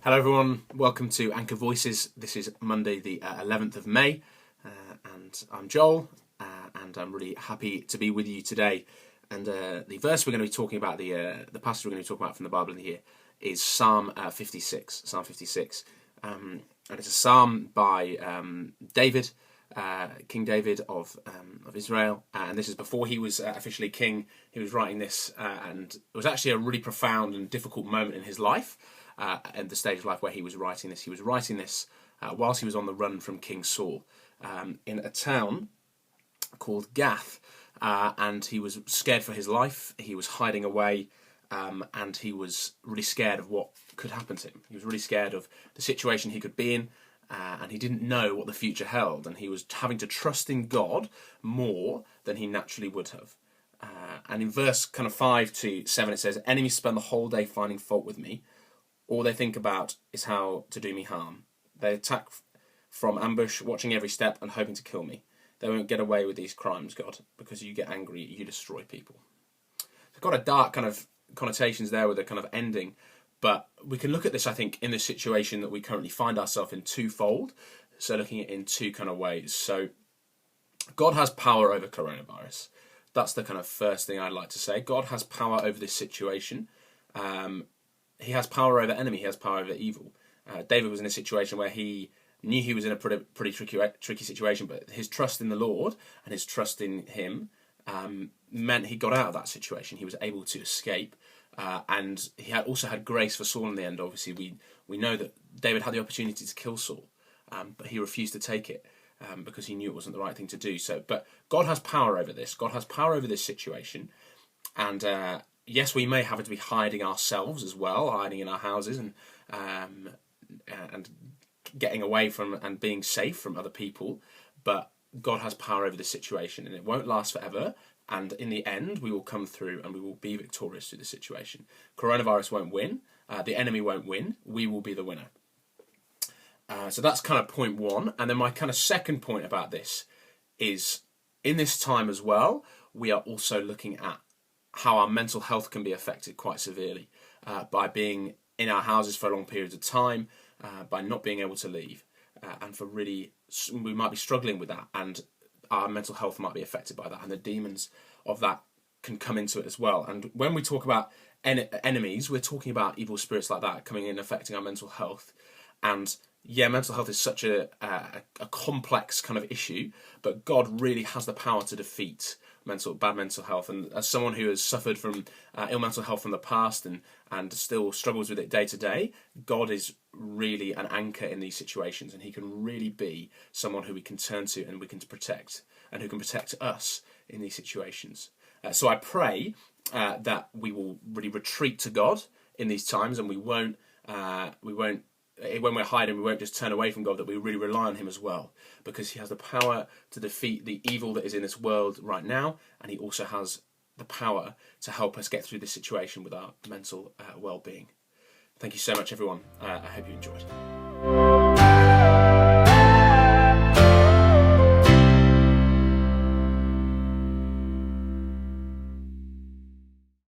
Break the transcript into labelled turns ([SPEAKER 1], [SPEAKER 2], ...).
[SPEAKER 1] Hello everyone, welcome to Anchor Voices. This is Monday the 11th of May and I'm Joel and I'm really happy to be with you today. And the verse we're going to be talking about, the passage we're going to be talking about from the Bible in here is Psalm 56. Psalm 56. And it's a psalm by David, King David of Israel. And this is before he was officially king. He was writing this and it was actually a really profound and difficult moment in his life. At the stage of life where he was writing this. He was writing this whilst he was on the run from King Saul in a town called Gath, and he was scared for his life. He was hiding away, and he was really scared of what could happen to him. He was really scared of the situation he could be in, and he didn't know what the future held, and he was having to trust in God more than he naturally would have. And in verse kind of 5 to 7 it says, "Enemies spend the whole day finding fault with me. All they think about is how to do me harm. They attack from ambush, watching every step and hoping to kill me. They won't get away with these crimes, God, because you get angry, you destroy people." It's got a dark kind of connotations there with a kind of ending, but we can look at this, I think, in the situation that we currently find ourselves in twofold. So looking at it in two kind of ways. So God has power over coronavirus. That's the kind of first thing I'd like to say. God has power over this situation. He has power over enemy. He has power over evil. David was in a situation where he knew he was in a pretty tricky situation, but his trust in the Lord and his trust in Him meant he got out of that situation. He was able to escape, and he also had grace for Saul in the end. Obviously, we know that David had the opportunity to kill Saul, but he refused to take it because he knew it wasn't the right thing to do. So, but God has power over this. God has power over this situation, and yes, we may have to be hiding ourselves as well, hiding in our houses and getting away from and being safe from other people. But God has power over the situation, and it won't last forever. And in the end, we will come through and we will be victorious through the situation. Coronavirus won't win. The enemy won't win. We will be the winner. So that's kind of point one. And then my kind of second point about this is, in this time as well, we are also looking at how our mental health can be affected quite severely by being in our houses for long periods of time, by not being able to leave, and for really, we might be struggling with that, and our mental health might be affected by that, and the demons of that can come into it as well. And when we talk about enemies, we're talking about evil spirits like that coming in, affecting our mental health. And yeah, mental health is such a complex kind of issue, but God really has the power to defeat bad mental health. And as someone who has suffered from ill mental health from the past and still struggles with it day to day, God is really an anchor in these situations, and He can really be someone who we can turn to and we can protect, and who can protect us in these situations. So I pray that we will really retreat to God in these times, and we won't when we're hiding, we won't just turn away from God, that we really rely on Him as well, because He has the power to defeat the evil that is in this world right now, and He also has the power to help us get through this situation with our mental well-being. Thank you so much, everyone. I hope you enjoyed.